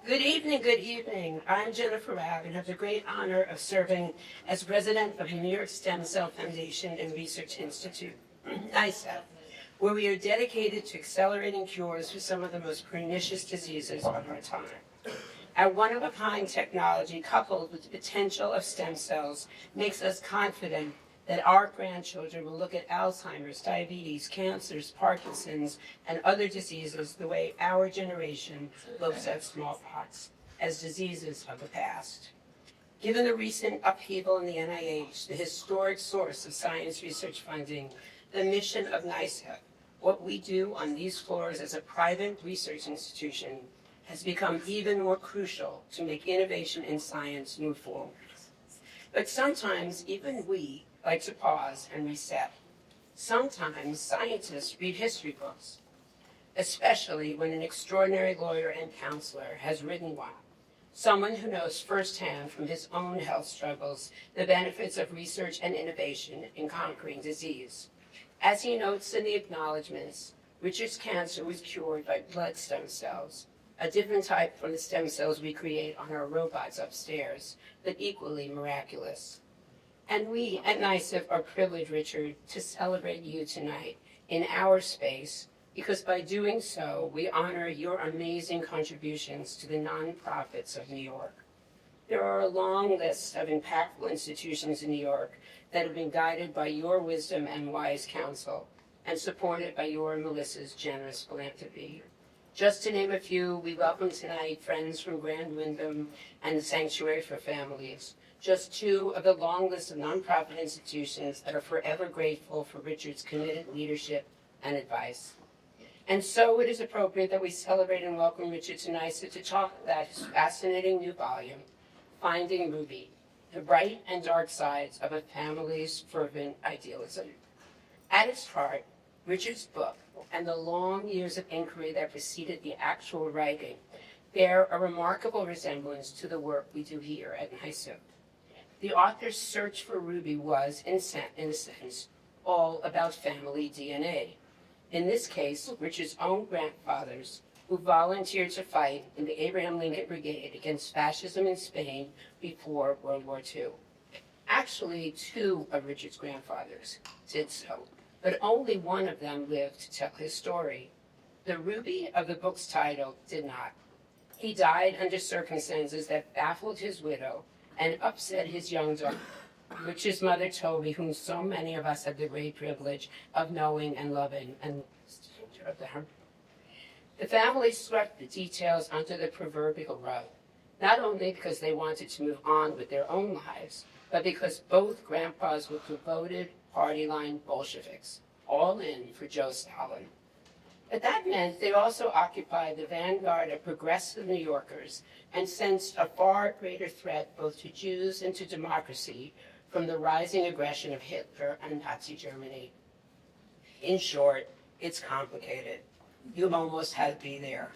Good evening, good evening. I'm Jennifer Rabb and have the great honor of serving as president of the New York Stem Cell Foundation and Research Institute, NICEF, where we are dedicated to accelerating cures for some of the most pernicious diseases of our time. Our one-of-a-kind technology, coupled with the potential of stem cells, makes us confident that our grandchildren will look at Alzheimer's, diabetes, cancers, Parkinson's, and other diseases the way our generation looks at smallpox, as diseases of the past. Given the recent upheaval in the NIH, the historic source of science research funding, the mission of NICEF, what we do on these floors as a private research institution, has become even more crucial to make innovation in science move forward. But sometimes even we like to pause and reset. Sometimes scientists read history books, especially when an extraordinary lawyer and counselor has written one, someone who knows firsthand from his own health struggles the benefits of research and innovation in conquering disease. As he notes in the acknowledgments, Richard's cancer was cured by blood stem cells, a different type from the stem cells we create on our robots upstairs, but equally miraculous. And we at NICEF are privileged, Richard, to celebrate you tonight in our space, because by doing so, we honor your amazing contributions to the nonprofits of New York. There are a long list of impactful institutions in New York that have been guided by your wisdom and wise counsel, and supported by your and Melissa's generous philanthropy. Just to name a few, we welcome tonight friends from Grand Wyndham and the Sanctuary for Families, just two of the long list of nonprofit institutions that are forever grateful for Richard's committed leadership and advice. And so it is appropriate that we celebrate and welcome Richard tonight to talk about his fascinating new volume, Finding Ruby, the bright and dark sides of a family's fervent idealism. At its heart, Richard's book and the long years of inquiry that preceded the actual writing bear a remarkable resemblance to the work we do here at NICEF. The author's search for Ruby was, in a sense, all about family DNA. In this case, Richard's own grandfathers, who volunteered to fight in the Abraham Lincoln Brigade against fascism in Spain before World War II. Actually, two of Richard's grandfathers did so, but only one of them lived to tell his story. The Ruby of the book's title did not. He died under circumstances that baffled his widow and upset his young daughter, Richard's mother, Toby, whom so many of us have the great privilege of knowing and loving, and the family swept the details onto the proverbial rug, not only because they wanted to move on with their own lives, but because both grandpas were devoted party-line Bolsheviks, all in for Joe Stalin. But that meant they also occupied the vanguard of progressive New Yorkers and sensed a far greater threat both to Jews and to democracy from the rising aggression of Hitler and Nazi Germany. In short, it's complicated. You almost had to be there.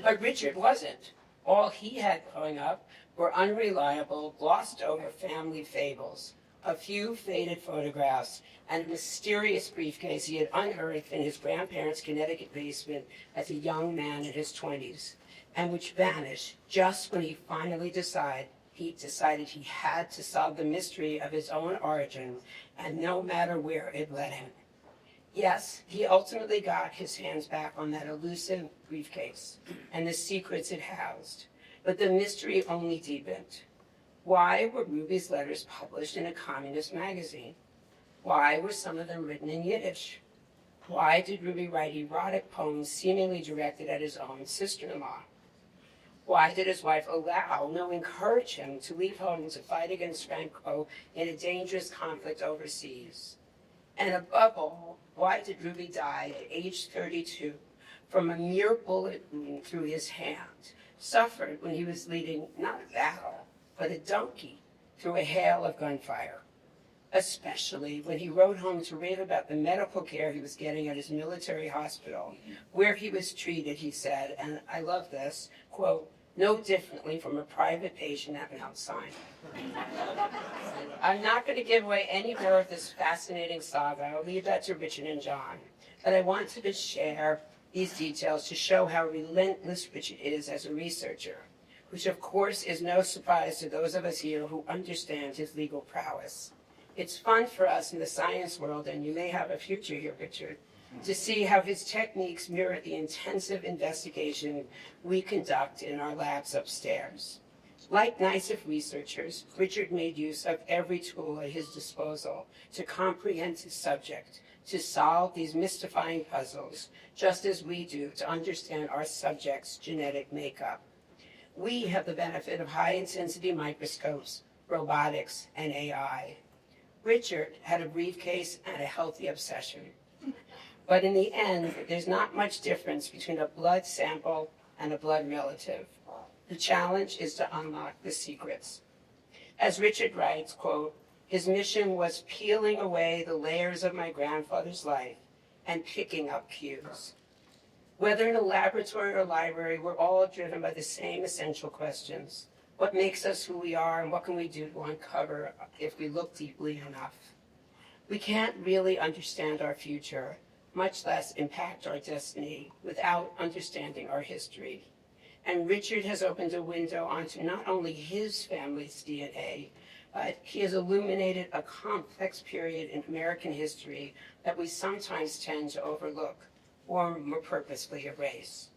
But Richard wasn't. All he had growing up were unreliable, glossed-over family fables, a few faded photographs, and a mysterious briefcase he had unearthed in his grandparents' Connecticut basement as a young man in his 20s, and which vanished just when he finally decided he had to solve the mystery of his own origin, and no matter where it led him. Yes, he ultimately got his hands back on that elusive briefcase and the secrets it housed, but the mystery only deepened. Why were Ruby's letters published in a communist magazine? Why were some of them written in Yiddish? Why did Ruby write erotic poems seemingly directed at his own sister-in-law? Why did his wife allow, no, encourage him to leave home to fight against Franco in a dangerous conflict overseas? And above all, why did Ruby die at age 32 from a mere bullet wound through his hand, suffered when he was leading not a battle, but a donkey through a hail of gunfire? Especially when he wrote home to rave about the medical care he was getting at his military hospital, where he was treated, he said, and I love this, quote, no differently from a private patient at Mount Sinai. I'm not going to give away any more of this fascinating saga. I'll leave that to Richard and John. But I wanted to share these details to show how relentless Richard is as a researcher, which of course is no surprise to those of us here who understand his legal prowess. It's fun for us in the science world, and you may have a future here, Richard, to see how his techniques mirror the intensive investigation we conduct in our labs upstairs. Like NICEF researchers, Richard made use of every tool at his disposal to comprehend his subject, to solve these mystifying puzzles, just as we do to understand our subject's genetic makeup. We have the benefit of high-intensity microscopes, robotics, and AI. Richard had a briefcase and a healthy obsession. But in the end, there's not much difference between a blood sample and a blood relative. The challenge is to unlock the secrets. As Richard writes, quote, his mission was peeling away the layers of my grandfather's life and picking up cues. Whether in a laboratory or library, we're all driven by the same essential questions. What makes us who we are, and what can we do to uncover if we look deeply enough? We can't really understand our future, much less impact our destiny, without understanding our history. And Richard has opened a window onto not only his family's DNA, but he has illuminated a complex period in American history that we sometimes tend to overlook or more purposefully erase.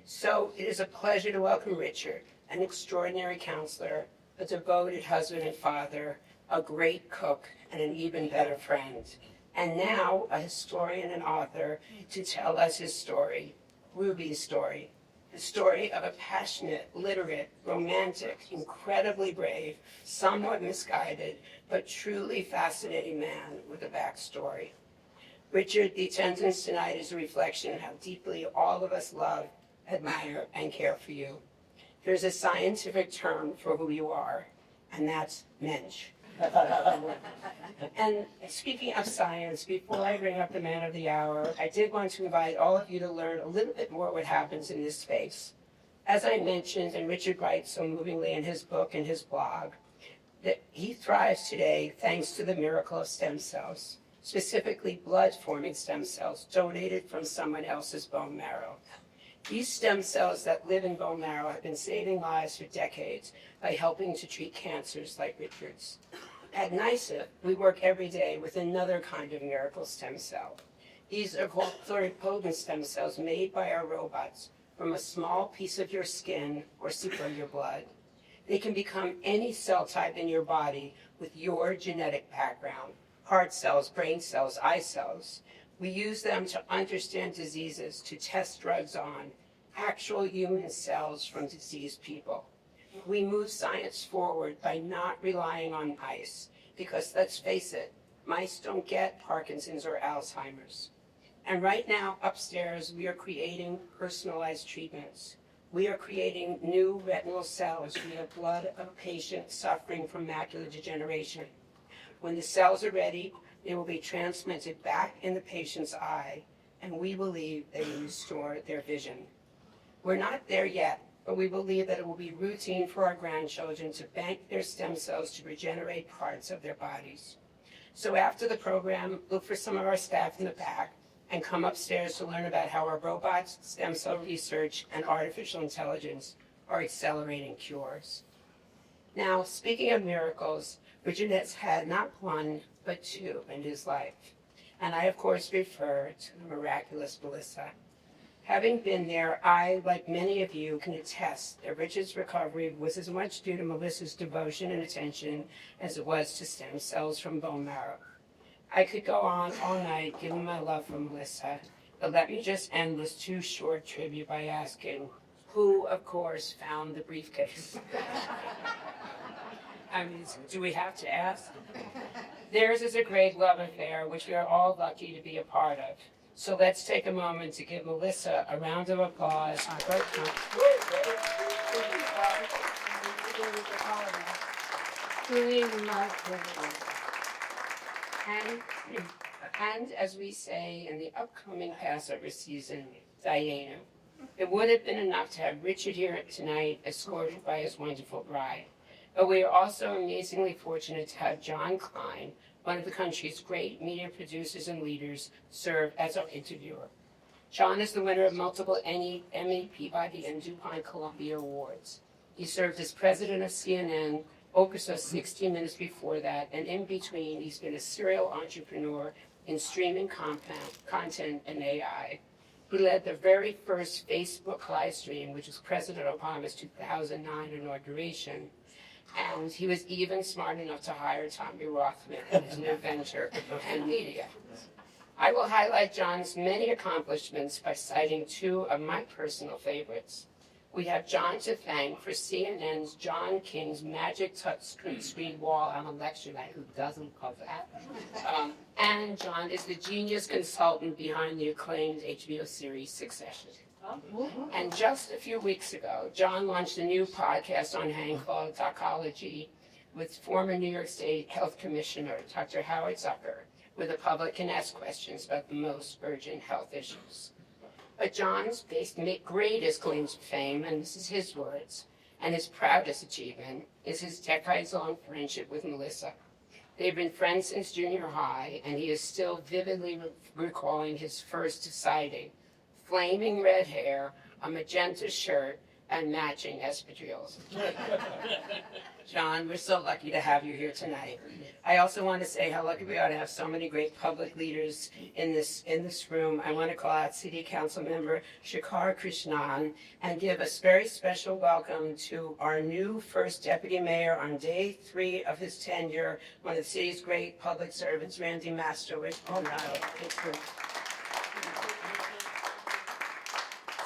So it is a pleasure to welcome Richard, an extraordinary counselor, a devoted husband and father, a great cook, and an even better friend. And now a historian and author to tell us his story, Ruby's story. The story of a passionate, literate, romantic, incredibly brave, somewhat misguided, but truly fascinating man with a backstory. Richard, the attendance tonight is a reflection of how deeply all of us love, admire, and care for you. There's a scientific term for who you are, and that's mensch. And speaking of science, before I bring up the man of the hour, I did want to invite all of you to learn a little bit more what happens in this space. As I mentioned, and Richard writes so movingly in his book and his blog, that he thrives today thanks to the miracle of stem cells, specifically blood-forming stem cells donated from someone else's bone marrow. These stem cells that live in bone marrow have been saving lives for decades by helping to treat cancers like Richard's. At NICEF, we work every day with another kind of miracle stem cell. These are called pluripotent stem cells made by our robots from a small piece of your skin or from your blood. They can become any cell type in your body with your genetic background: heart cells, brain cells, eye cells. We use them to understand diseases, to test drugs on actual human cells from diseased people. We move science forward by not relying on mice, because let's face it, mice don't get Parkinson's or Alzheimer's. And right now, upstairs, we are creating personalized treatments. We are creating new retinal cells from the blood of a patient suffering from macular degeneration. When the cells are ready, they will be transplanted back in the patient's eye, and we believe they will restore their vision. We're not there yet, but we believe that it will be routine for our grandchildren to bank their stem cells to regenerate parts of their bodies. So after the program, look for some of our staff in the back and come upstairs to learn about how our robots, stem cell research, and artificial intelligence are accelerating cures. Now, speaking of miracles, Richard has had not one, but two in his life. And I, of course, refer to the miraculous Melissa. Having been there, I, like many of you, can attest that Richard's recovery was as much due to Melissa's devotion and attention as it was to stem cells from bone marrow. I could go on all night giving my love for Melissa, but let me just end this too short tribute by asking, who, of course, found the briefcase? I mean, do we have to ask? Theirs is a great love affair, which we are all lucky to be a part of. So let's take a moment to give Melissa a round of applause. Truly remarkable. And as we say in the upcoming Passover season, Diana, it would have been enough to have Richard here tonight, escorted by his wonderful bride. But we are also amazingly fortunate to have John Klein, one of the country's great media producers and leaders, serve as our interviewer. John is the winner of multiple Emmy, Peabody, and DuPont Columbia Awards. He served as president of CNN, Oprah's 60 Minutes before that, and in between, he's been a serial entrepreneur in streaming content and AI. He led the very first Facebook live stream, which was President Obama's 2009 inauguration. And he was even smart enough to hire Tommy Rothman in his new venture and media. I will highlight John's many accomplishments by citing two of my personal favorites. We have John to thank for CNN's John King's magic touchscreen wall on election night. Who doesn't love that? And John is the genius consultant behind the acclaimed HBO series Succession. And just a few weeks ago, John launched a new podcast on hang called Doxology with former New York State Health Commissioner Dr. Howard Zucker, where the public can ask questions about the most urgent health issues. But John's greatest claim to fame, and this is his words, and his proudest achievement is his decades-long friendship with Melissa. They've been friends since junior high, and he is still vividly recalling his first sighting. Flaming red hair, a magenta shirt, and matching espadrilles. John, we're so lucky to have you here tonight. I also want to say how lucky we are to have so many great public leaders in this room. I want to call out City Council member Shekhar Krishnan and give a very special welcome to our new first deputy mayor on day 3 of his tenure, one of the city's great public servants, Randy Masterwitz. Oh no, it's good.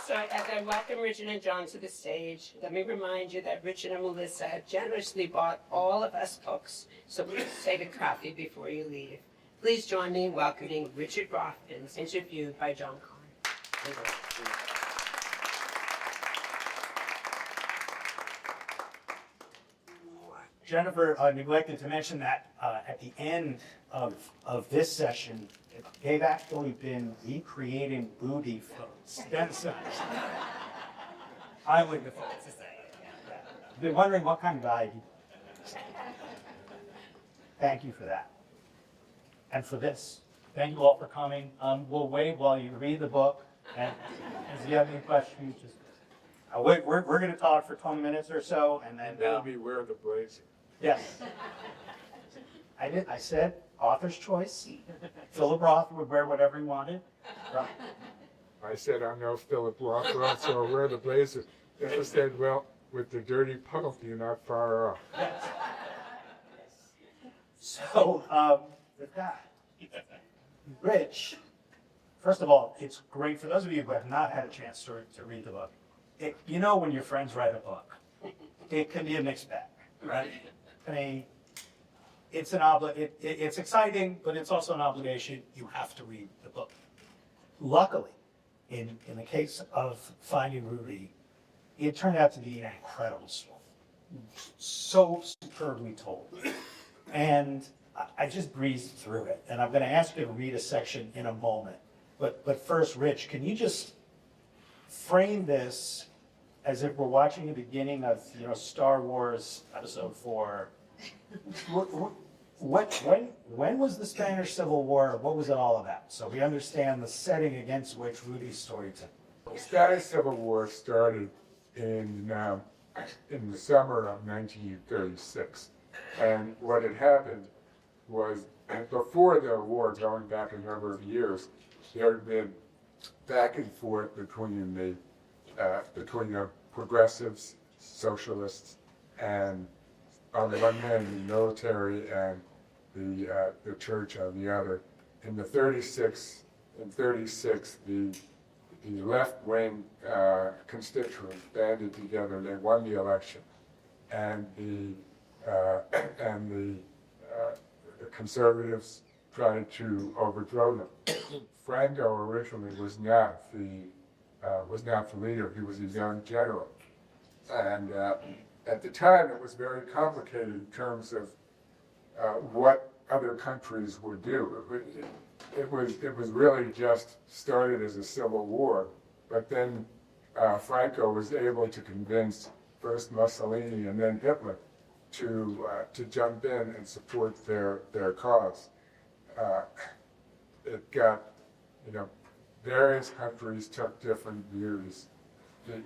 So as I welcome Richard and John to the stage, let me remind you that Richard and Melissa have generously bought all of us books, so please save a copy before you leave. Please join me in welcoming Richard Rothman, interviewed by John Klein. Jennifer neglected to mention that at the end of this session, they've actually been recreating booty from stem cells. I wouldn't have thought to say. I've been wondering what kind of guy he was. Thank you for that. And for this. Thank you all for coming. We'll wait while you read the book. And if you have any questions, just we're going to talk for 20 minutes or so, and then beware the blazer. Yes. I said author's choice. Philip Roth would wear whatever he wanted. Right. I said I'm no Philip Roth, so I'll wear the blazer. And I said, well, with the dirty puff, you're not far off. Yes. So, with that, Rich, first of all, it's great for those of you who have not had a chance to read the book. You know when your friends write a book, it can be a mixed bag, right? I mean, it's exciting, but it's also an obligation. You have to read the book. Luckily, in the case of Finding Rudy, it turned out to be an incredible story. So superbly told. And I just breezed through it. And I'm going to ask you to read a section in a moment. But first, Rich, can you just frame this as if we're watching the beginning of Star Wars Episode 4? When was the Spanish Civil War? What was it all about? So we understand the setting against which Rudy's story took. The Spanish Civil War started in the summer of 1936. And what had happened was, before the war, going back a number of years, there had been back and forth between the progressives, socialists, and on the one hand the military and the church on the other. In 36, the left-wing constituents banded together. They won the election, and the conservatives tried to overthrow them. Franco originally was not the leader. He was a young general, and at the time it was very complicated in terms of what other countries would do. It was really just started as a civil war, but then Franco was able to convince first Mussolini and then Hitler to jump in and support their cause. It got various countries took different views.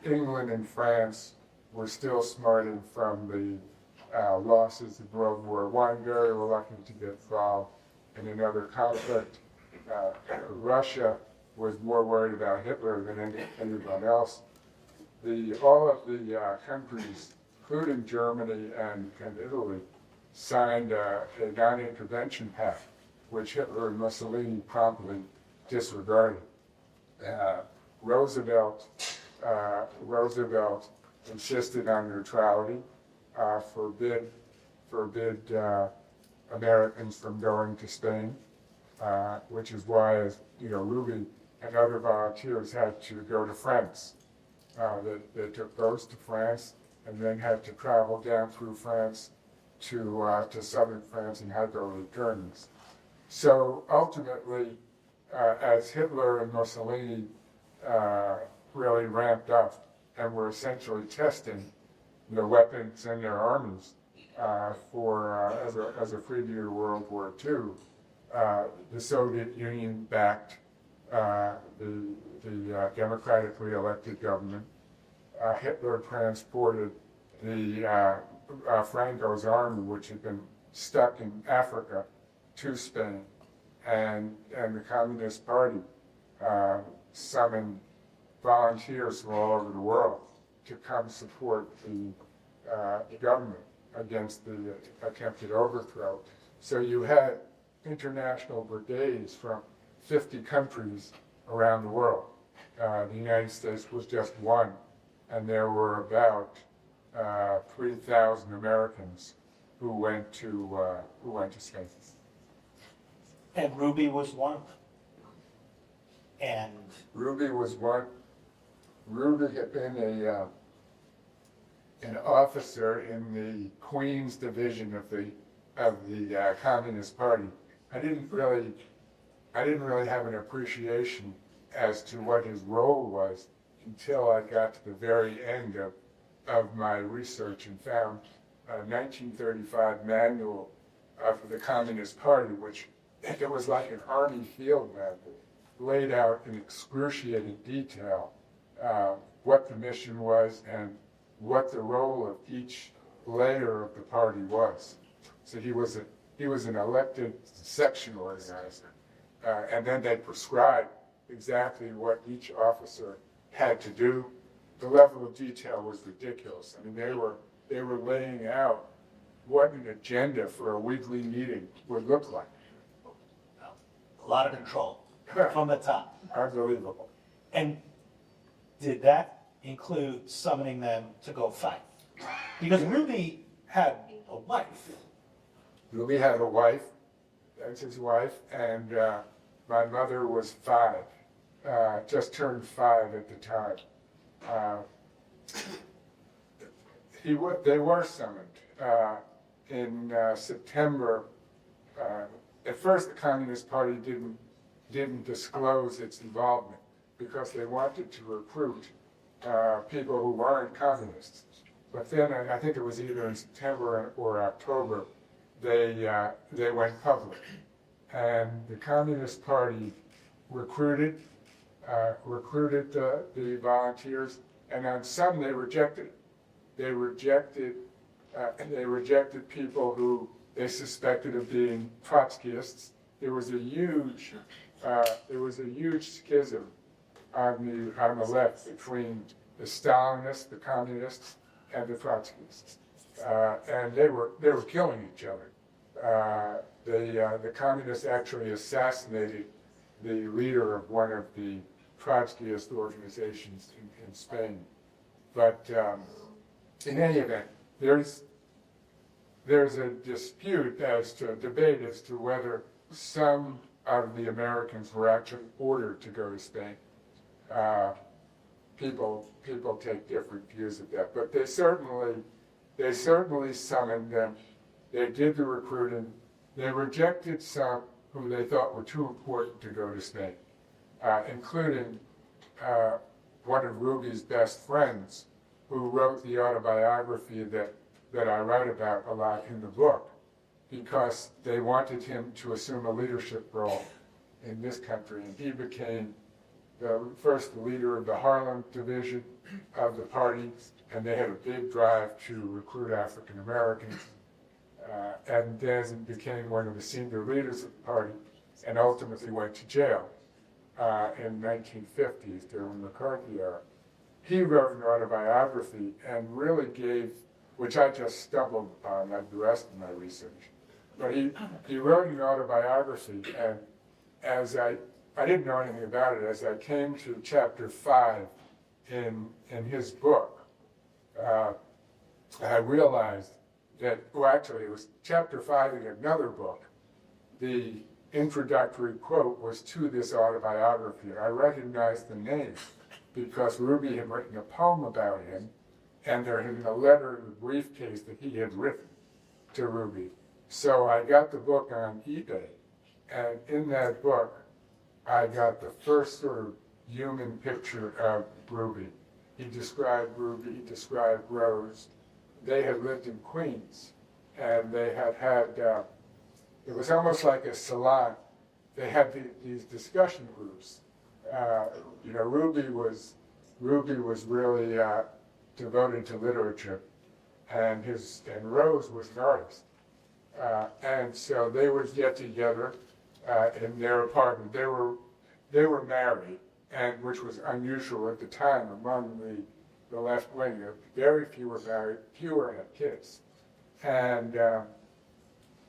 England and France were still smarting from the losses of World War I, very reluctant to get involved in another conflict. Russia was more worried about Hitler than anyone else. All of the countries, including Germany and Italy, signed a non-intervention pact, which Hitler and Mussolini promptly disregarded. Roosevelt insisted on neutrality, forbid Americans from going to Spain, which is why, as Ruby and other volunteers had to go to France. They took boats to France and then had to travel down through France to southern France and had to return. So ultimately, as Hitler and Mussolini really ramped up and were essentially testing the weapons in their armies as a preview to World War II, the Soviet Union backed the democratically elected government. Hitler transported the Franco's army, which had been stuck in Africa, to Spain, and the Communist Party summoned volunteers from all over the world to come support the government against the attempted overthrow. So you had international brigades from 50 countries around the world. The United States was just one, and there were about 3,000 Americans who went to Spain. And Ruby was one of them. And Ruby was one. Ruby had been an officer in the Queens division of the Communist Party. I didn't really have an appreciation as to what his role was until I got to the very end of my research and found a 1935 manual of the Communist Party, which it was like an army field map, laid out in excruciating detail what the mission was and what the role of each layer of the party was. So he was an elected section organizer, and then they prescribed exactly what each officer had to do. The level of detail was ridiculous. I mean, they were laying out what an agenda for a weekly meeting would look like. a lot of control from the top. Unbelievable. And did that include summoning them to go fight? Because Ruby had a wife. Ruby had a wife, that's his wife, and my mother was 5, just turned 5 at the time. They were summoned in September. At first, the Communist Party didn't disclose its involvement because they wanted to recruit people who weren't communists. But then, I think it was either in September or October, they went public, and the Communist Party recruited the volunteers, and on some they rejected it. They rejected people who they suspected of being Trotskyists. There was a huge schism on the left between the Stalinists, the communists, and the Trotskyists, and they were killing each other. The communists actually assassinated the leader of one of the Trotskyist organizations in Spain. But in any event, there's a debate as to whether some of the Americans were actually ordered to go to Spain. People take different views of that, but they certainly summoned them. They did the recruiting. They rejected some who they thought were too important to go to Spain, including one of Ruby's best friends, who wrote the autobiography that I write about a lot in the book, because they wanted him to assume a leadership role in this country, and he became first the leader of the Harlem division of the party, and they had a big drive to recruit African Americans, and then became one of the senior leaders of the party, and ultimately went to jail in 1950s during the McCarthy era. He wrote an autobiography and really gave, which I just stumbled upon, like the rest of my research. But he wrote an autobiography, and as I didn't know anything about it, as I came to chapter 5 in his book, I realized that, well, actually, it was chapter 5 in another book. The introductory quote was to this autobiography, and I recognized the name because Ruby had written a poem about him, and there had been a letter in the briefcase that he had written to Ruby. So I got the book on eBay, and in that book, I got the first sort of human picture of Ruby. He described Ruby, he described Rose. They had lived in Queens, and they had it was almost like a salon. They had these discussion groups. Ruby was really devoted to literature, and Rose was an artist. And so they would get together in their apartment. They were married, and which was unusual at the time among the left wing. Very few were married, fewer had kids. And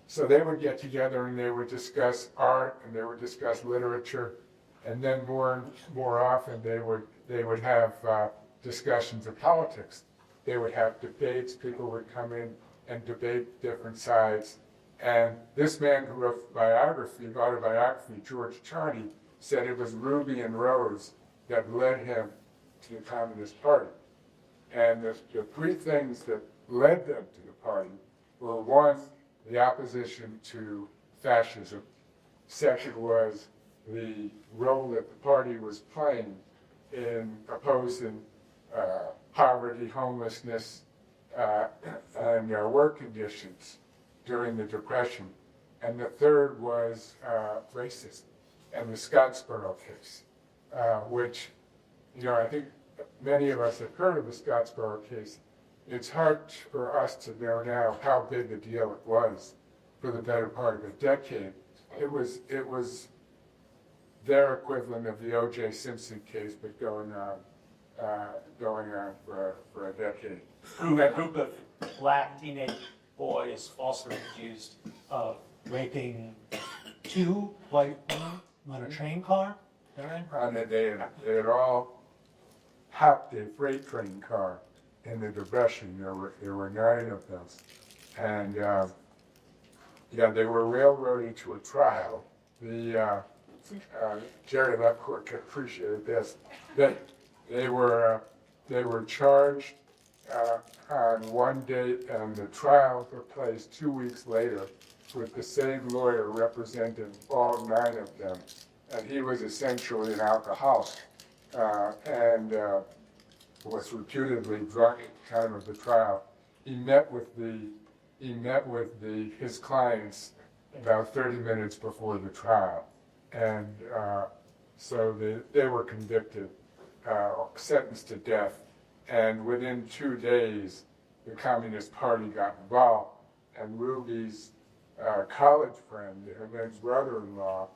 so they would get together and they would discuss art and they would discuss literature, and then more often they would have discussions of politics. They would have debates. People would come in and debate different sides. And this man who wrote the autobiography, George Charney, said it was Ruby and Rose that led him to the Communist Party. And the three things that led them to the party were, one, the opposition to fascism. Second was the role that the party was playing in opposing poverty, homelessness, and work conditions during the Depression. And the third was racism and the Scottsboro case, which, I think many of us have heard of the Scottsboro case. It's hard for us to know now how big a deal it was for the better part of a decade. It was their equivalent of the O.J. Simpson case, but going on for a decade. A group of black teenage boys falsely accused of raping two white women on a train car. And they had all hopped a freight train car in the Depression. There were 9 of them. And they were railroaded to a trial. Jerry Lepcourt could appreciate this. They were charged on one date, and the trial took place 2 weeks later with the same lawyer representing all 9 of them. And he was essentially an alcoholic and was reputedly drunk at the time of the trial. He met with his clients about 30 minutes before the trial, and so they were convicted, sentenced to death. And within 2 days, the Communist Party got involved, and Ruby's college friend, her name's brother-in-law,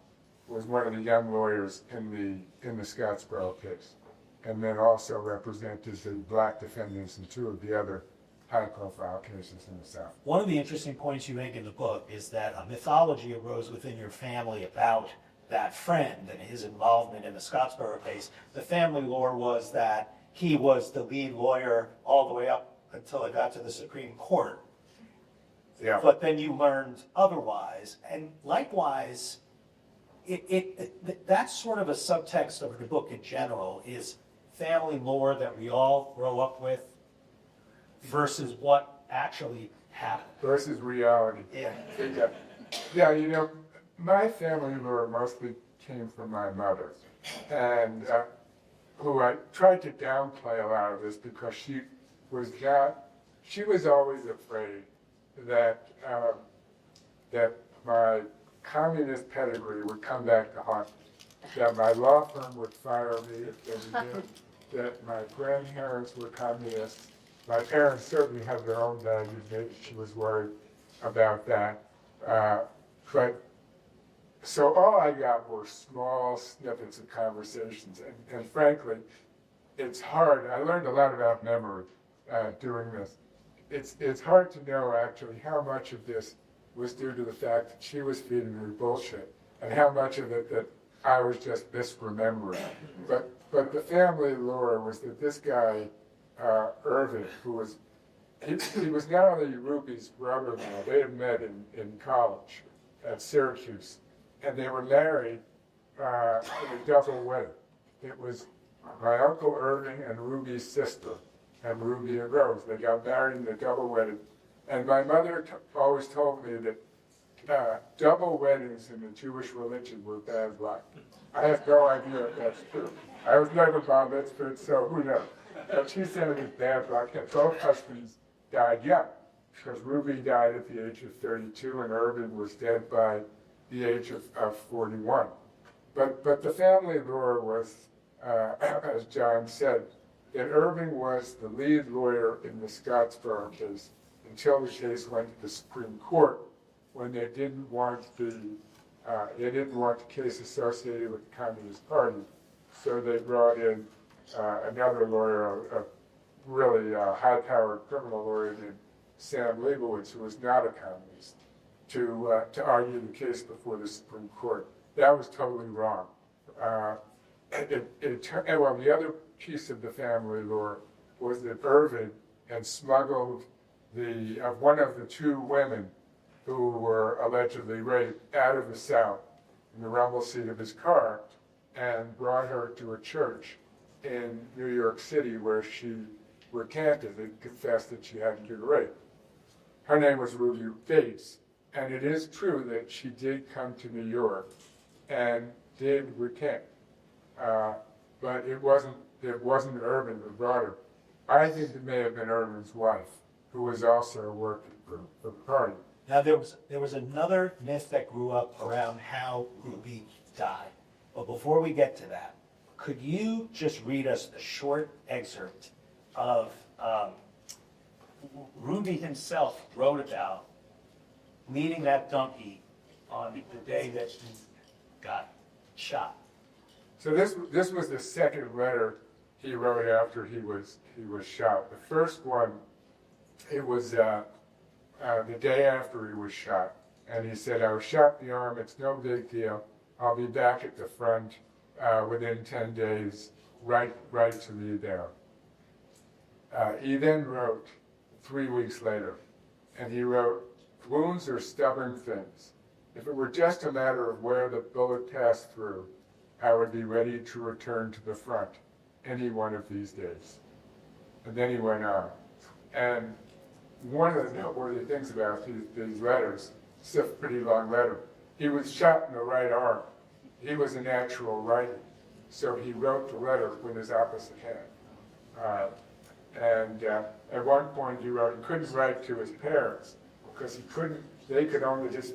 was one of the young lawyers in the Scottsboro case, and then also represented the black defendants in 2 of the other high-profile cases in the South. One of the interesting points you make in the book is that a mythology arose within your family about that friend and his involvement in the Scottsboro case. The family lore was that he was the lead lawyer all the way up until it got to the Supreme Court. Yeah. But then you learned otherwise, and likewise, that's sort of a subtext of the book in general, is family lore that we all grow up with versus what actually happened. Versus reality. Yeah. Yeah, my family lore mostly came from my mother, and who I tried to downplay a lot of this because she was always afraid that that my communist pedigree would come back to haunt me. that my law firm would fire me if they knew, that my grandparents were communists. My parents certainly had their own values. Maybe she was worried about that. But so all I got were small snippets of conversations. And frankly, it's hard. I learned a lot about memory doing this. It's hard to know actually how much of this was due to the fact that she was feeding me bullshit, and how much of it that I was just misremembering. But the family lore was that this guy, Irving, who was, he was not only Ruby's brother-in-law, they had met in college at Syracuse, and they were married in a double wedding. It was my Uncle Irving and Ruby's sister, and Ruby and Rose. They got married in a double wedding. And my mother always told me that double weddings in the Jewish religion were bad luck. I have no idea if that's true. I was never bar mitzvahed, so who knows? But she said it was bad luck, and both husbands died young, because Ruby died at the age of 32, and Irving was dead by the age of 41. But the family lore was, as John said, that Irving was the lead lawyer in the Scottsboro case until the case went to the Supreme Court, when they didn't want the case associated with the Communist Party, so they brought in another lawyer, a really high-powered criminal lawyer named Sam Leibowitz, who was not a communist, to argue the case before the Supreme Court. That was totally wrong. Well, the other piece of the family lore was that Irving had smuggled one of the two women who were allegedly raped out of the South in the rumble seat of his car, and brought her to a church in New York City where she recanted and confessed that she hadn't been raped. Her name was Ruby Bates, and it is true that she did come to New York and did recant, but it wasn't Irving who brought her. I think it may have been Irving's wife, who was also working for the party. Now, there was another myth that grew up around how Ruby died. But before we get to that, could you just read us a short excerpt of Ruby himself wrote about meeting that donkey on the day that he got shot? So this was the second letter he wrote after he was shot. The first one, it was the day after he was shot, and he said, "I was shot in the arm. It's no big deal. I'll be back at the front within 10 days. Write to me there." He then wrote 3 weeks later, and he wrote, "Wounds are stubborn things. If it were just a matter of where the bullet passed through, I would be ready to return to the front any one of these days." And then he went on. And one of the noteworthy things about these letters, it's a pretty long letter, he was shot in the right arm. He was a natural writer, so he wrote the letter with his opposite hand. And at one point he wrote he couldn't write to his parents because his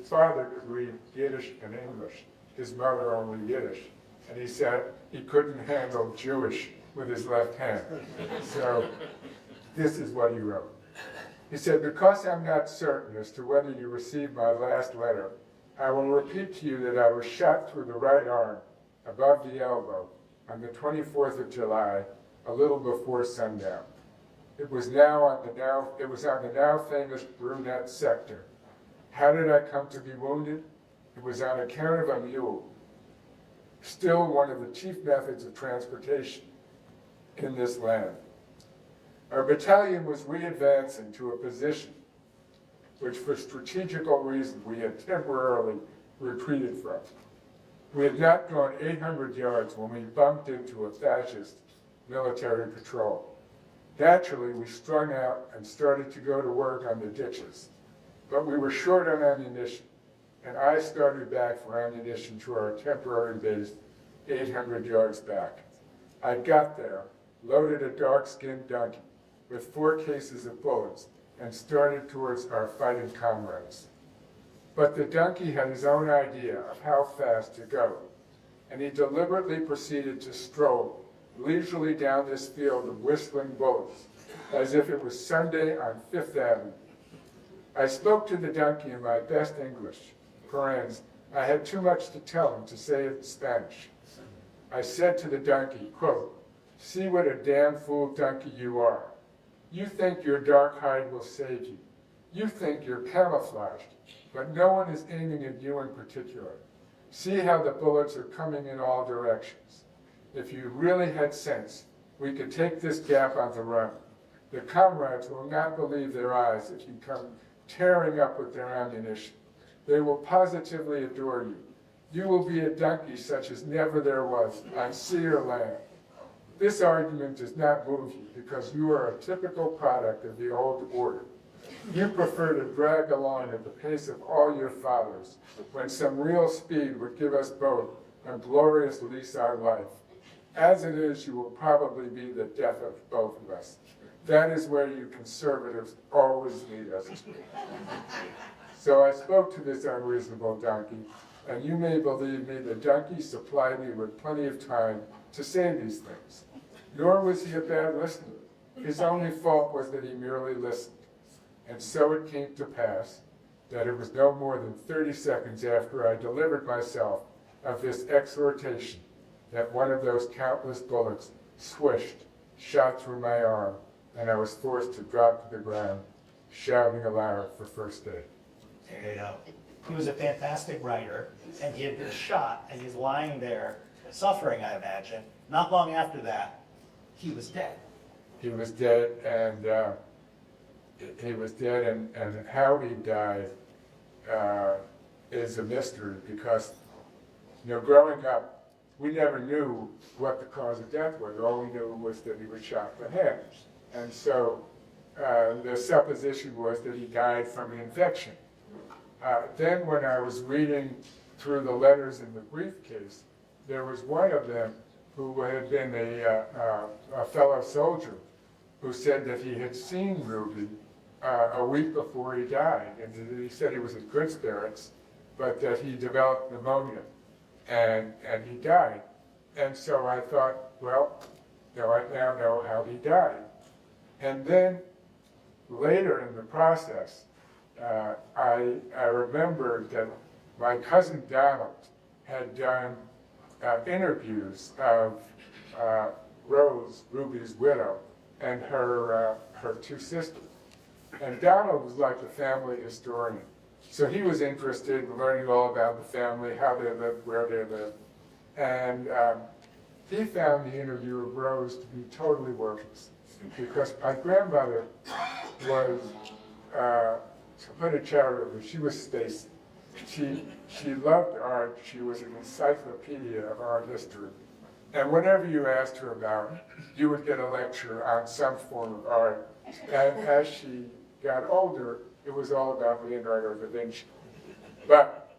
father could read Yiddish and English, his mother only Yiddish. And he said he couldn't handle Jewish with his left hand. So this is what he wrote. He said, "Because I'm not certain as to whether you received my last letter, I will repeat to you that I was shot through the right arm, above the elbow, on the 24th of July, a little before sundown. It was on the now famous brunette sector. How did I come to be wounded? It was on account of a mule, still one of the chief methods of transportation in this land. Our battalion was re-advancing to a position which, for strategical reasons, we had temporarily retreated from. We had not gone 800 yards when we bumped into a fascist military patrol. Naturally, we strung out and started to go to work on the ditches, but we were short on ammunition, and I started back for ammunition to our temporary base 800 yards back. I got there, loaded a dark-skinned donkey with 4 cases of bullets, and started towards our fighting comrades. But the donkey had his own idea of how fast to go, and he deliberately proceeded to stroll leisurely down this field of whistling bullets, as if it was Sunday on Fifth Avenue. I spoke to the donkey in my best English, parens. I had too much to tell him to say it in Spanish. I said to the donkey, quote, "See what a damn fool donkey you are. You think your dark hide will save you. You think you're camouflaged, but no one is aiming at you in particular. See how the bullets are coming in all directions. If you really had sense, we could take this gap on the run. The comrades will not believe their eyes if you come tearing up with their ammunition. They will positively adore you. You will be a donkey such as never there was on sea or land. This argument does not move you because you are a typical product of the old order. You prefer to drag along at the pace of all your fathers, when some real speed would give us both a glorious lease on life. As it is, you will probably be the death of both of us. That is where you conservatives always lead us to. So I spoke to this unreasonable donkey, and you may believe me, the donkey supplied me with plenty of time to say these things. Nor was he a bad listener. His only fault was that he merely listened. And so it came to pass that it was no more than 30 seconds after I delivered myself of this exhortation that one of those countless bullets swished, shot through my arm, and I was forced to drop to the ground, shouting aloud for first aid. There you go. He was a fantastic writer, and he had been shot, and he's lying there, suffering, I imagine. Not long after that, he was dead. He was dead, and and how he died is a mystery because, growing up, we never knew what the cause of death was. All we knew was that he was shot in the head. And so the supposition was that he died from an infection. Then when I was reading through the letters in the briefcase, there was one of them who had been a fellow soldier who said that he had seen Ruby a week before he died, and that he said he was in good spirits, but that he developed pneumonia, and he died. And so I thought, well, I now know how he died. And then later in the process, I remembered that my cousin Donald had done interviews of Rose, Ruby's widow, and her two sisters. And Donald was like the family historian. So he was interested in learning all about the family, how they lived, where they lived. And he found the interview of Rose to be totally worthless because my grandmother was, to put it charitably, she was Stacy. She loved art. She was an encyclopedia of art history. And whatever you asked her about, you would get a lecture on some form of art. And as she got older, it was all about Leonardo da Vinci. But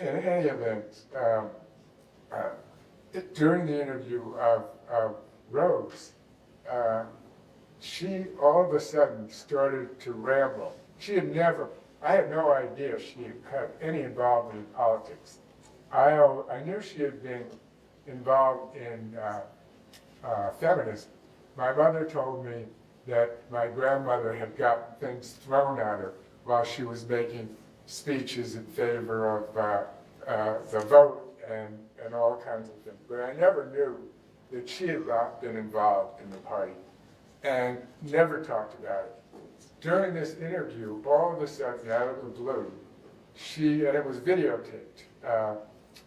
in any event, during the interview of Rose, she all of a sudden started to ramble. I had no idea she had any involvement in politics. I knew she had been involved in feminism. My mother told me that my grandmother had gotten things thrown at her while she was making speeches in favor of the vote and all kinds of things. But I never knew that she had not been involved in the party and never talked about it. During this interview, all of a sudden, out of the blue, and it was videotaped,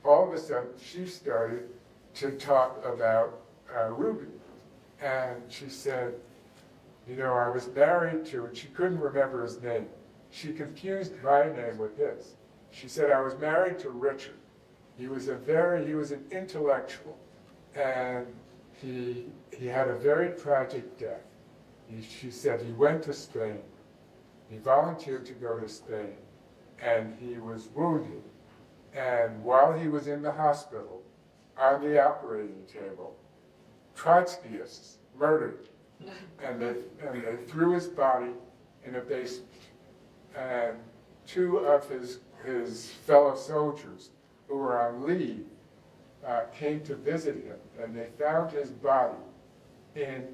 all of a sudden she started to talk about Ruby. And she said, I was married to, and she couldn't remember his name. She confused my name with his. She said, I was married to Richard. He was an intellectual, and he had a very tragic death. She said he went to Spain. He volunteered to go to Spain, and he was wounded. And while he was in the hospital, on the operating table, Trotskyists murdered him. And they threw his body in a basement. And two of his fellow soldiers who were on leave came to visit him, and they found his body in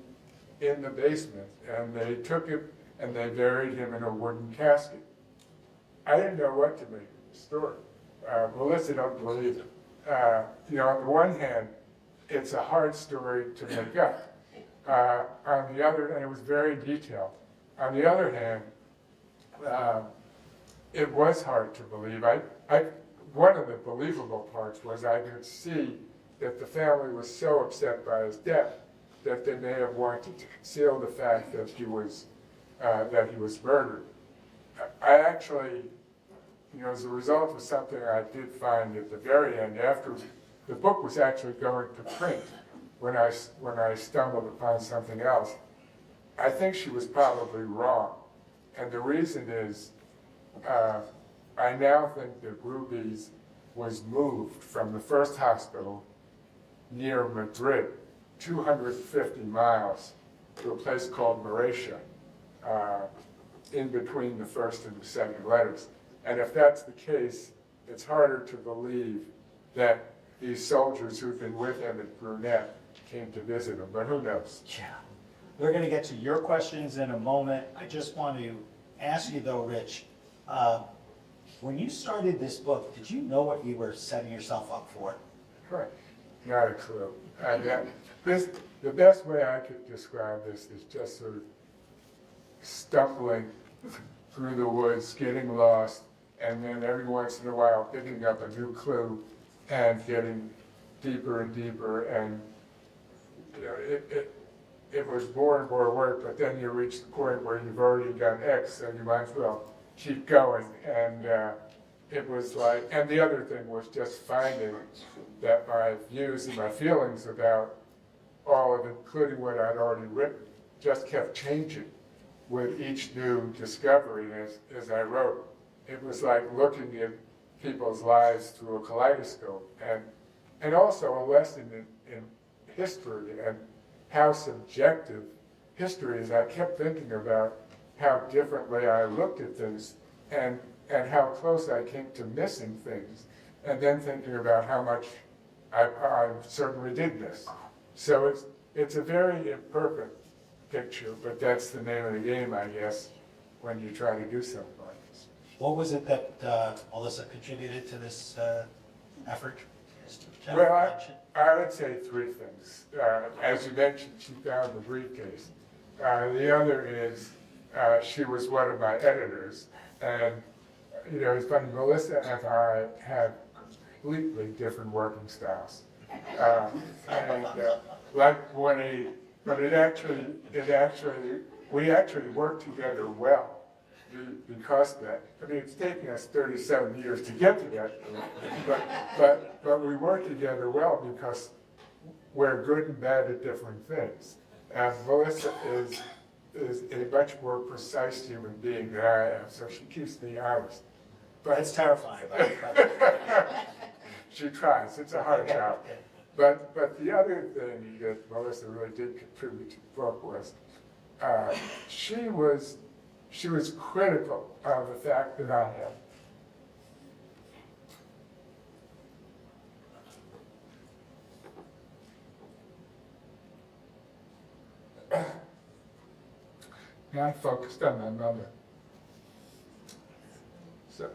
the basement, and they took him and they buried him in a wooden casket. I didn't know what to make of the story. Melissa don't believe it. On the one hand, it's a hard story to make up. On the other, and it was very detailed. On the other hand, it was hard to believe. One of the believable parts was I could see that the family was so upset by his death that they may have wanted to conceal the fact that he was murdered. I actually, as a result of something I did find at the very end, after the book was actually going to print, when I stumbled upon something else, I think she was probably wrong. And the reason is, I now think that Ruby's was moved from the first hospital near Madrid, 250 miles, to a place called Mauritius, in between the first and the second letters. And if that's the case, it's harder to believe that these soldiers who've been with him at Brunette came to visit him, but who knows? Yeah. We're going to get to your questions in a moment. I just want to ask you though, Rich, when you started this book, did you know what you were setting yourself up for? Right. Not a clue. The best way I could describe this is just sort of stumbling through the woods, getting lost, and then every once in a while picking up a new clue and getting deeper and deeper. And it was more and more work, but then you reach the point where you've already done X, so you might as well keep going. And it was like, and the other thing was just finding that my views and my feelings about all of it, including what I'd already written, just kept changing with each new discovery as I wrote. It was like looking at people's lives through a kaleidoscope, and also a lesson in history and how subjective history is. I kept thinking about how differently I looked at things and how close I came to missing things, and then thinking about how much I certainly did miss. So it's a very imperfect picture, but that's the name of the game, I guess, when you try to do something like this. What was it that Melissa contributed to this effort? Well, I would say three things. As you mentioned, she found the briefcase. The other is she was one of my editors, and it's funny. Melissa and I have completely different working styles, but we actually work together well because of that. I mean, it's taken us 37 years to get to that, but we work together well because we're good and bad at different things. And Melissa is a much more precise human being than I am, so she keeps me honest. But It's terrifying. she tries. It's a hard job. But the other thing that Melissa really did contribute to the book was she was critical of the fact that I have. Now I'm focused on my mother. So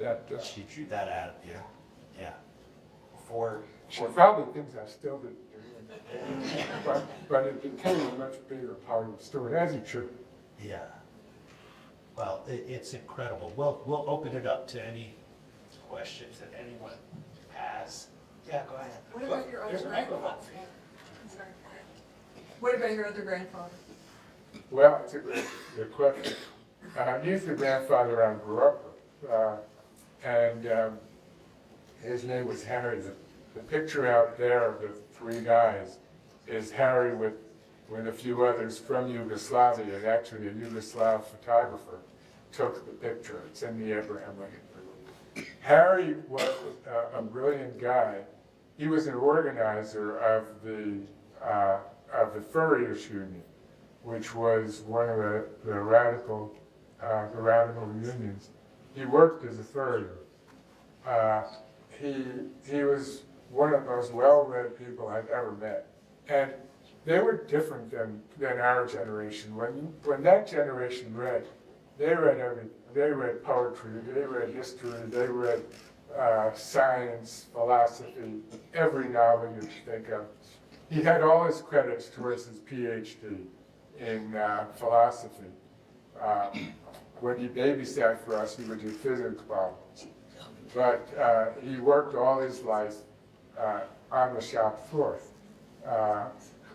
that She drew that out of you. Yeah. she probably thinks I still did, but it became a much bigger part of the story, as it should. Yeah. Well, it's incredible. We'll open it up to any questions that anyone has. Yeah, go ahead. What about your other grandfather? What about your other grandfather? Well, it's a good question. He's the grandfather I grew up with, and his name was Harry. The picture out there of the three guys is Harry with a few others from Yugoslavia, and actually a Yugoslav photographer took the picture. It's in the Abraham Lincoln. Harry was a brilliant guy. He was an organizer of the Furriers Union, which was one of the radical unions. He worked as a furrier. He was one of the most well-read people I've ever met. And they were different than our generation. When that generation read, they read everything. They read poetry, they read history, they read science, philosophy, every novel you think of. He had all his credits towards his PhD in philosophy. When he babysat for us, he would do physics problems. But he worked all his life on the shop floor.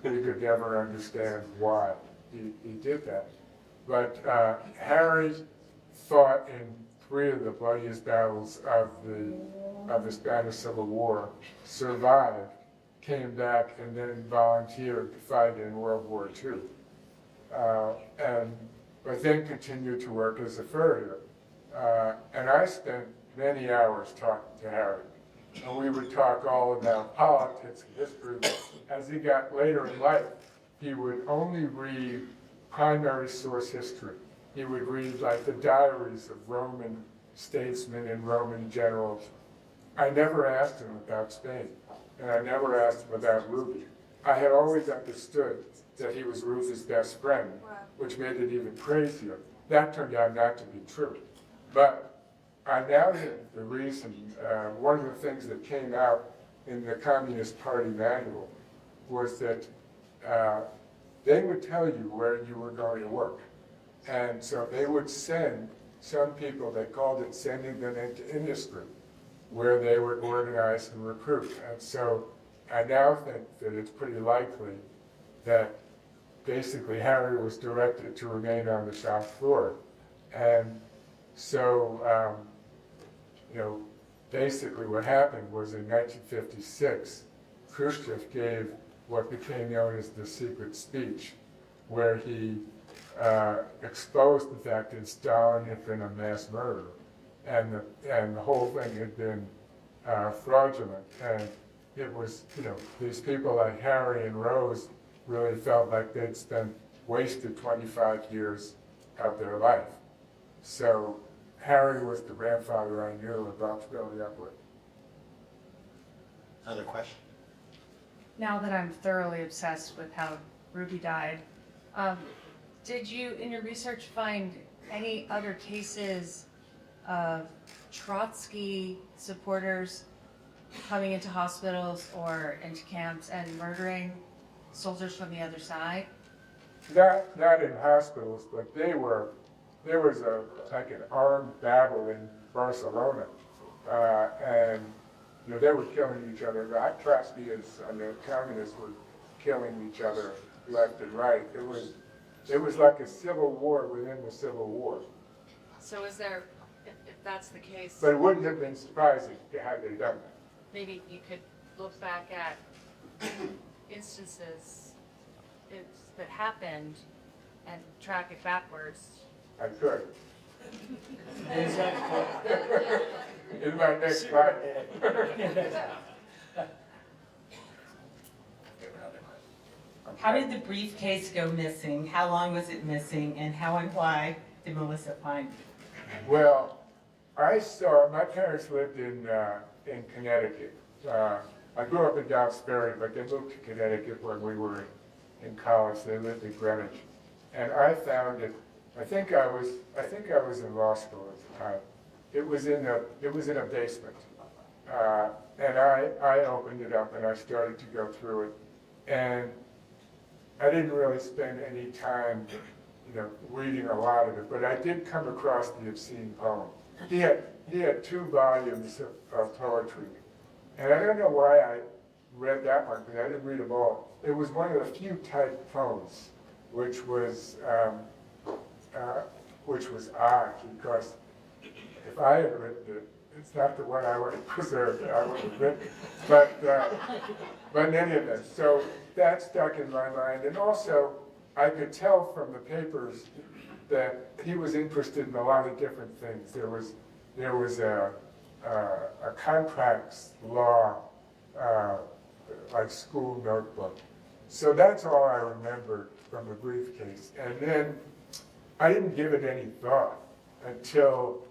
We could never understand why he did that. But Harry fought in 3 of the bloodiest battles of the Spanish Civil War, survived, came back, and then volunteered to fight in World War II. But then continued to work as a furrier. And I spent many hours talking to Harry. And we would talk all about politics and history. As he got later in life, he would only read primary source history. He would read like the diaries of Roman statesmen and Roman generals. I never asked him about Spain, and I never asked him about Ruby. I had always understood that he was Ruth's best friend, which made it even crazier. That turned out not to be true. But I now think the reason, one of the things that came out in the Communist Party manual was that they would tell you where you were going to work. And so they would send some people, they called it sending them into industry, where they would organize and recruit. And so I now think that it's pretty likely that basically Harry was directed to remain on the shop floor. And so, basically what happened was in 1956, Khrushchev gave what became known as the secret speech, where he exposed the fact that Stalin had been a mass murderer, and the whole thing had been fraudulent. And it was, these people like Harry and Rose really felt like they'd spent wasted 25 years of their life. So Harry was the grandfather I knew about to build up with. Another question? Now that I'm thoroughly obsessed with how Ruby died, did you, in your research, find any other cases of Trotsky supporters coming into hospitals or into camps and murdering soldiers from the other side? Not in hospitals, but there was like an armed battle in Barcelona, and they were killing each other. The Trotskyists and the communists were killing each other left and right. It was like a civil war within the civil war. So is there, if that's the case, But it wouldn't have been surprising had they done that. maybe you could look back at instances that happened and track it backwards. I could. In my next slide. How did the briefcase go missing? How long was it missing? And how and why did Melissa find it? Well, my parents lived in Connecticut. I grew up in Dobbs Ferry, but they moved to Connecticut when we were in college. They lived in Greenwich. And I found it, I think I was in law school at the time. It was in a basement. And I opened it up and I started to go through it. And I didn't really spend any time, reading a lot of it, but I did come across the obscene poem. He had 2 volumes of poetry, and I don't know why I read that one, because I didn't read them all. It was one of the few typed poems, which was odd, because if I had written it, it's not the one I would have preserved, I would have written. But in any event, so that stuck in my mind. And also, I could tell from the papers that he was interested in a lot of different things. There was a contracts law, like school notebook. So that's all I remember from the briefcase. And then I didn't give it any thought until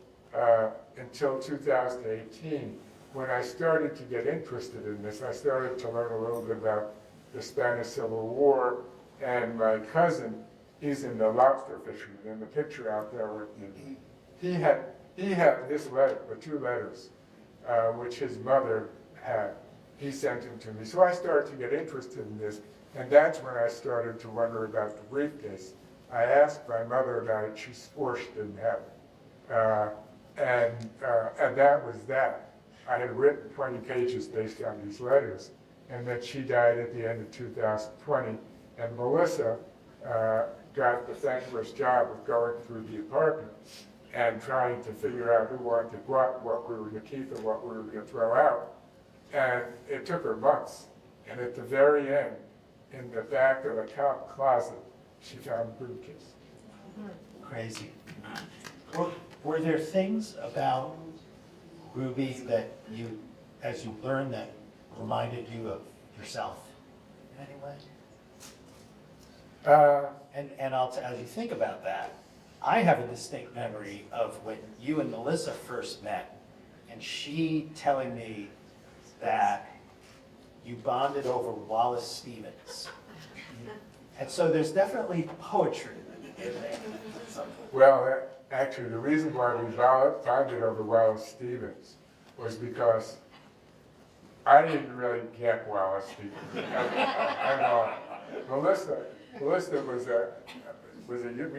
2018, when I started to get interested in this, I started to learn a little bit about the Spanish Civil War, and my cousin, he's in the lobster fisherman, in the picture out there with me. He had this letter, the two letters, which his mother had. He sent them to me. So I started to get interested in this, and that's when I started to wonder about the briefcase. I asked my mother about it. She swore she didn't have it. And that was that. I had written 20 pages based on these letters, and then she died at the end of 2020, and Melissa got the thankless job of going through the apartment and trying to figure out who wanted what we were going to keep and what we were going to throw out. And it took her months. And at the very end, in the back of a closet, she found the briefcase. Crazy. Were there things about Ruby that you, as you learned, that reminded you of yourself in any way? And as you think about that, I have a distinct memory of when you and Melissa first met, and she telling me that you bonded over Wallace Stevens. And so there's definitely poetry in there. Well, actually, the reason why we bonded over Wallace Stevens was because I didn't really get Wallace Stevens at all. Melissa was you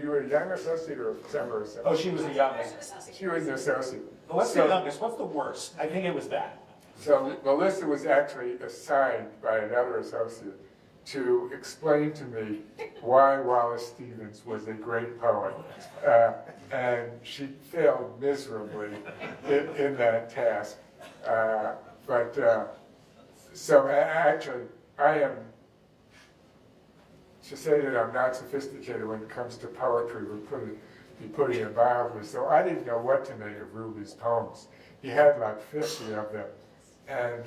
were a young associate or a summer associate? Oh, she was the youngest. She was an associate. What's the youngest? What's the worst? I think it was that. So Melissa was actually assigned by another associate to explain to me why Wallace Stevens was a great poet. And she failed miserably in that task. So actually, I am, to say that I'm not sophisticated when it comes to poetry would be putting it mildly. So I didn't know what to make of Ruby's poems. He had like 50 of them. And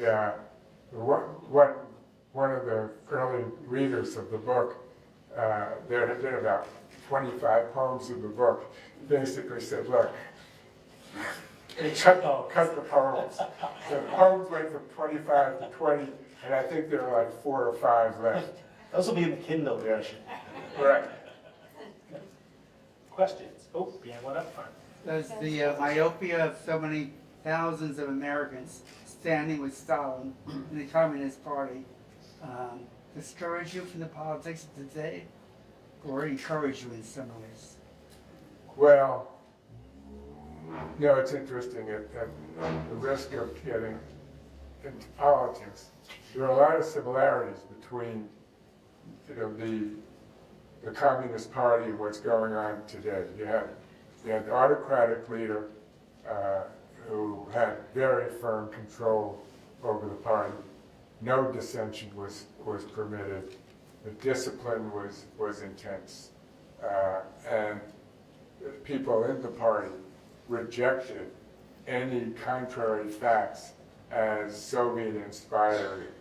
one of the early readers of the book, there had been about 25 poems in the book, basically said, look, cut the poems. The poems went from 25 to 20, and I think there are like 4 or 5 left. Those will be in the Kindle version. Right. Questions? Oh, yeah, one up front. Does the myopia of so many thousands of Americans standing with Stalin in the Communist Party discourage you from the politics of today, or encourage you in some ways? Well, no, it's interesting at the risk of getting into politics. There are a lot of similarities between, the Communist Party and what's going on today. You had the autocratic leader who had very firm control over the party. No dissension was permitted. The discipline was intense. And people in the party rejected any contrary facts as Soviet-inspired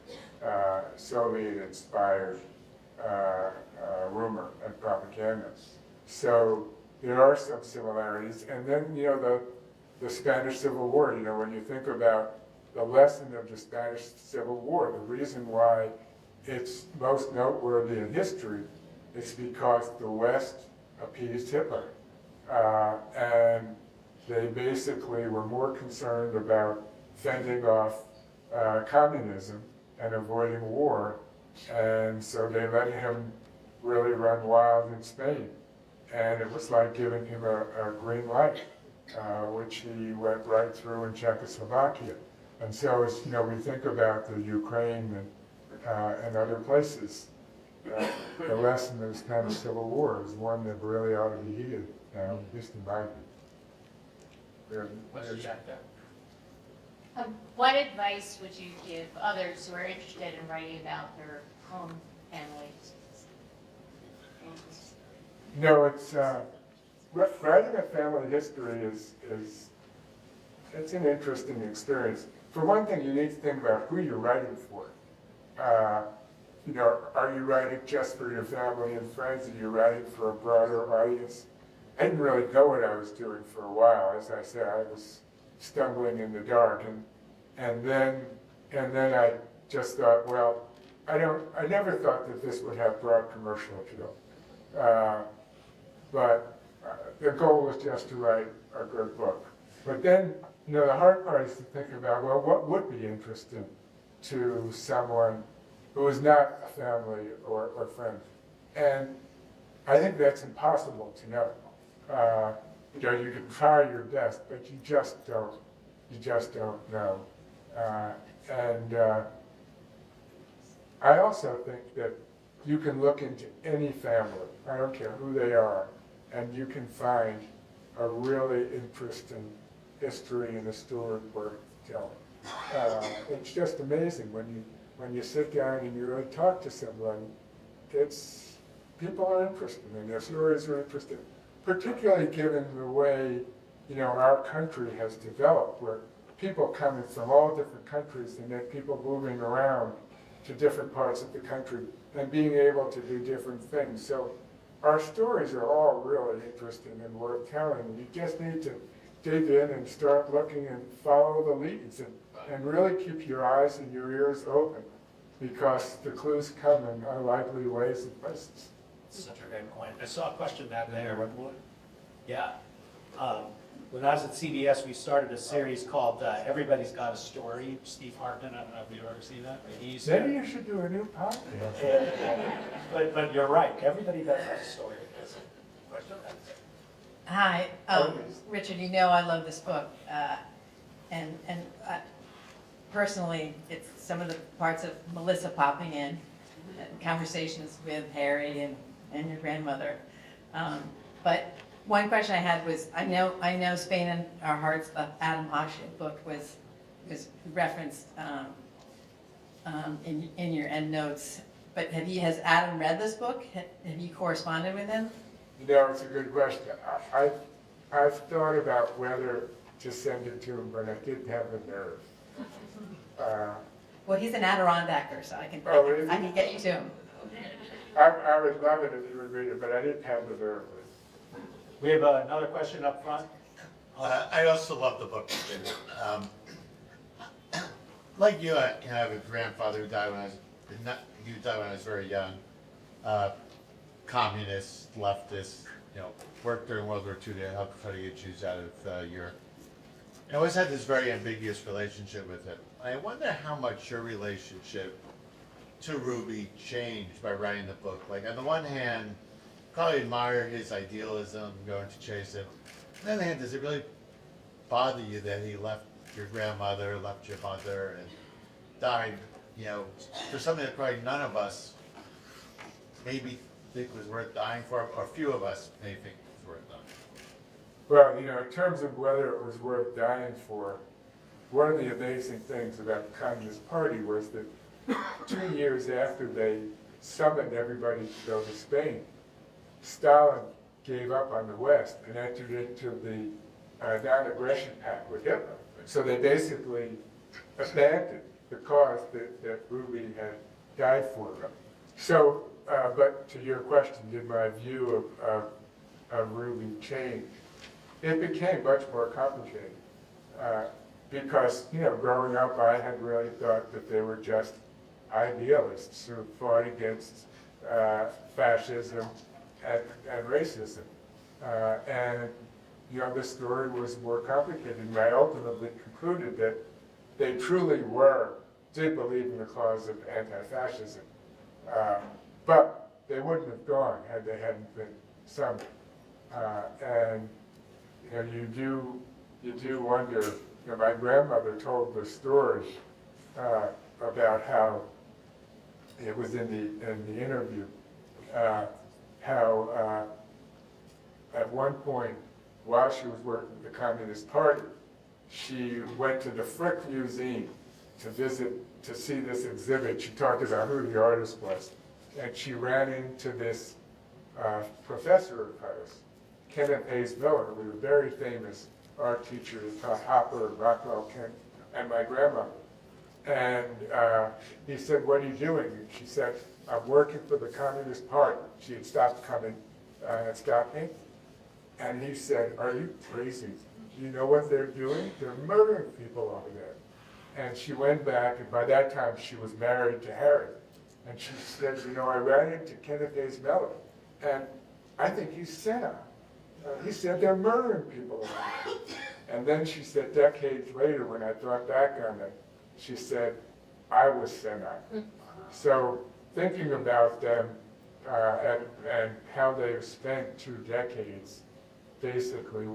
rumor and propaganda. So there are some similarities. And then, the Spanish Civil War, when you think about the lesson of the Spanish Civil War, the reason why it's most noteworthy in history is because the West appeased Hitler. And they basically were more concerned about fending off communism and avoiding war. And so they let him really run wild in Spain. And it was like giving him a green light, which he went right through in Czechoslovakia. And so as we think about the Ukraine and other places, the lesson of the Spanish Civil War is one that really ought to be heeded, at least in my view. What advice would you give others who are interested in writing about their own families? It's writing a family history it's an interesting experience. For one thing, you need to think about who you're writing for. Are you writing just for your family and friends? Are you writing for a broader audience? I didn't really know what I was doing for a while. As I said, I was stumbling in the dark. And then I just thought, well, I never thought that this would have broad commercial appeal. But the goal was just to write a good book. But then, the hard part is to think about, well, what would be interesting to someone who is not a family or friend? And I think that's impossible to know. You can try your best, but you just don't know. I also think that you can look into any family, I don't care who they are, and you can find a really interesting history and a story worth telling. It's just amazing when you sit down and you really talk to someone. People are interested and their stories are interesting, particularly given the way our country has developed, where people coming from all different countries and then people moving around to different parts of the country and being able to do different things. So our stories are all really interesting and worth telling. You just need to dig in and start looking and follow the leads and really keep your eyes and your ears open, because the clues come in unlikely ways and places. Such a great point. I saw a question back there. Yeah. When I was at CBS, we started a series called Everybody's Got a Story. Steve Hartman, I don't know if you've ever seen that. Maybe you should do a new podcast. But you're right. Everybody does have a story. Hi, Richard, I love this book. And personally, it's some of the parts of Melissa popping in, and conversations with Harry and your grandmother. But one question I had was, I know Spain and Our Hearts, the Adam Hochschild book was referenced in your endnotes. But has Adam read this book? Have you corresponded with him? It's a good question. I've thought about whether to send it to him, but I didn't have the nerve. Well, he's an Adirondacker, so I can get you to him. I would love it if you would read it, but I didn't have the nerve. We have another question up front. I also love the book. Like you, I have a grandfather who died when I was very young. Communist, leftist, worked during World War II to help try to get Jews out of Europe. I always had this very ambiguous relationship with him. I wonder how much your relationship to Ruby changed by writing the book. Like, on the one hand, probably admire his idealism, going to chase it. On the other hand, does it really bother you that he left your grandmother, left your mother, and died, for something that probably none of us maybe think was worth dying for, or few of us may think was worth dying? Well, in terms of whether it was worth dying for, one of the amazing things about the Communist Party was that 2 years after they summoned everybody to go to Spain, Stalin gave up on the West and entered into the non-aggression pact with Hitler. So they basically abandoned the cause that Ruby had died for. So, but to your question, did my view of Ruby change? It became much more complicated because, growing up, I had really thought that they were just idealists who fought against fascism and racism. And the story was more complicated. And I ultimately concluded that they truly did believe in the cause of anti-fascism. But they wouldn't have gone had they hadn't been summoned. And you do wonder. My grandmother told the story about how it was in the interview. How at one point, while she was working with the Communist Party, she went to the Frick Museum to see this exhibit. She talked about who the artist was, and she ran into this professor of hers, Kenneth Hayes Miller, who was a very famous art teacher who taught Hopper and Rockwell Kent and my grandmother. And he said, "What are you doing?" And she said, "I'm working for the Communist Party." She had stopped coming and stopped me. And he said, "Are you crazy? Do you know what they're doing? They're murdering people over there." And she went back, and by that time she was married to Harry. And she said, you know, I ran into Kenneth A's Mellon, and I think he's senile. He said they're murdering people around. And then she said, decades later, when I thought back on it, she said, I was senile. So thinking about them and how they've spent 2 decades basically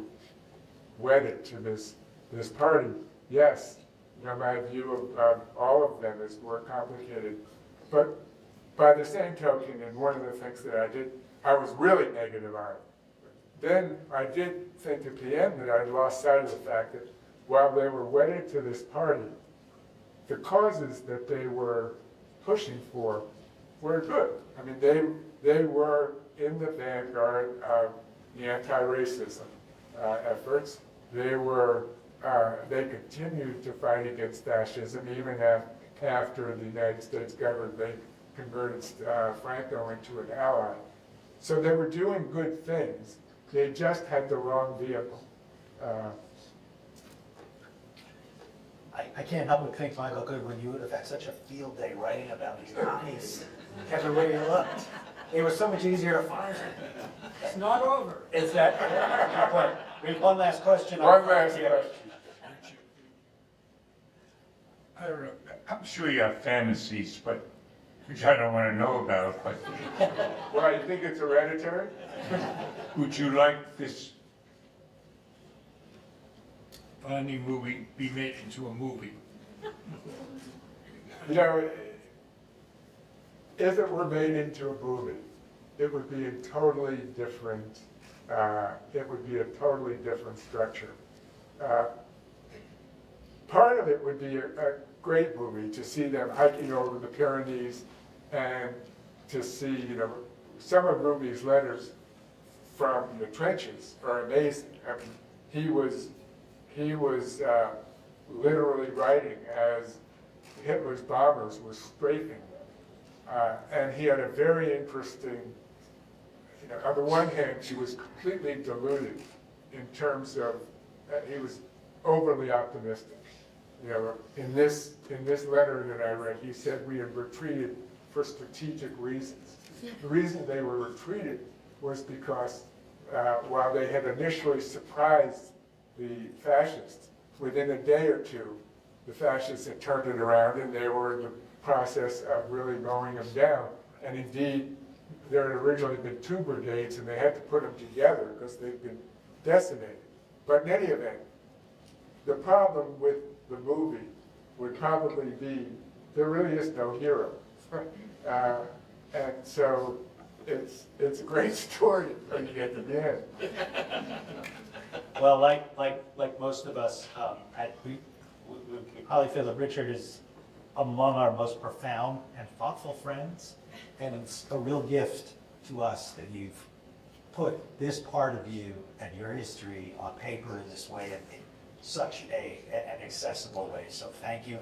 wedded to this party, yes, you know, my view of all of them is more complicated. But by the same token, and one of the things that I did, I was really negative on it. Then I did think at the end that I'd lost sight of the fact that while they were wedded to this party, the causes that they were pushing for were good. I mean, they were in the vanguard of the anti-racism efforts. They continued to fight against fascism even after the United States government, they converted Franco into an ally. So they were doing good things. They just had the wrong vehicle. I can't help but think, Michael Goodwin, you would have had such a field day writing about these guys. Everybody looked. It was so much easier to find. It's not over. Is that? We have one last question. One last question. I don't know. I'm sure you have fantasies, but which I don't want to know about. But Why, you think it's hereditary? would you like this Finding movie be made into a movie? You know, if it were made into a movie, it would be a totally different, structure. Part of it would be a great movie to see them hiking over the Pyrenees and to see, you know, some of Ruby's letters from the trenches are amazing. I mean, he was literally writing as Hitler's bombers were strafing them. And he had a very interesting, you know, on the one hand, he was completely deluded in terms of, he was overly optimistic. You know, in this letter that I read, he said we had retreated for strategic reasons. The reason they were retreated was because while they had initially surprised the fascists, within a day or two, the fascists had turned it around and they were in the process of really mowing them down. And indeed, there had originally been 2 brigades and they had to put them together because they'd been decimated. But in any event, the problem with the movie would probably be there really is no hero. And so it's a great story when you get to the end. Well, like most of us, we probably feel that Richard is among our most profound and thoughtful friends, and it's a real gift to us that you've put this part of you and your history on paper in this way, in such an accessible way. So thank you.